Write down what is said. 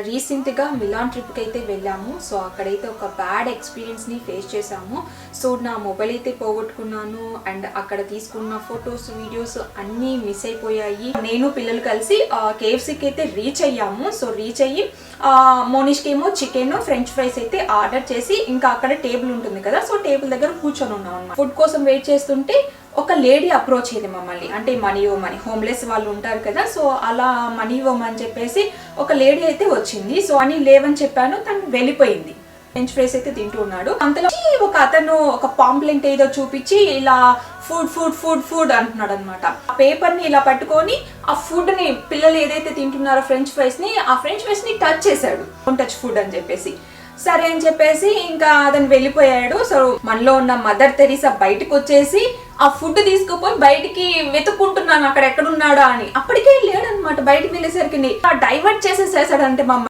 రీసెంట్గా మిలాన్ ట్రిప్కి అయితే వెళ్ళాము. సో అక్కడైతే ఒక బ్యాడ్ ఎక్స్పీరియన్స్ని ఫేస్ చేసాము. సో నా మొబైల్ అయితే పోగొట్టుకున్నాను అండ్ అక్కడ తీసుకున్న ఫొటోస్ వీడియోస్ అన్నీ మిస్ అయిపోయాయి. నేను పిల్లలు కలిసి KFCకి అయితే రీచ్ అయ్యాము. సో రీచ్ అయ్యి మోనిష్కి ఏమో చికెన్ ఫ్రెంచ్ ఫ్రైస్ అయితే ఆర్డర్ చేసి ఇంకా అక్కడ టేబుల్ ఉంటుంది కదా, సో టేబుల్ దగ్గర కూర్చొని ఉన్నాం అన్నమాట. ఫుడ్ కోసం వెయిట్ చేస్తుంటే ఒక లేడీ అప్రోచ్ అయ్యింది మమ్మల్ని. అంటే మనీ ఇవ్వమని, హోమ్లెస్ వాళ్ళు ఉంటారు కదా, సో అలా మనీ ఇవ్వమని చెప్పేసి ఒక లేడీ అయితే వచ్చింది. సో అని లేవని చెప్పాను, తను వెళ్ళిపోయింది. ఫ్రెంచ్ ఫ్రైస్ అయితే తింటూ ఉన్నాడు. అంతలో ఒక అతను ఒక పాంప్లెంట్ ఏదో చూపించి ఇలా ఫుడ్ ఫుడ్ ఫుడ్ ఫుడ్ అంటున్నాడు అనమాట. ఆ పేపర్ ని ఇలా పట్టుకొని ఆ ఫుడ్ ని, పిల్లలు ఏదైతే తింటున్నారో ఫ్రెంచ్ ఫ్రైస్ ని, ఆ ఫ్రెంచ్ ఫ్రైస్ ని టచ్ చేశాడు. టచ్ ఫుడ్ అని చెప్పేసి సరే అని చెప్పేసి ఇంకా అతను వెళ్ళిపోయాడు. సో మనలో ఉన్న మదర్ తెరీసా బయటకు వచ్చేసి ఆ ఫుడ్ తీసుకుపోయి బయటికి వెతుక్కుంటున్నాను అక్కడ ఎక్కడున్నాడా అని. అప్పటికే లేడనమాట. బయటికి వెళ్ళేసరికి డైవర్ట్ చేసేసేసాడంటే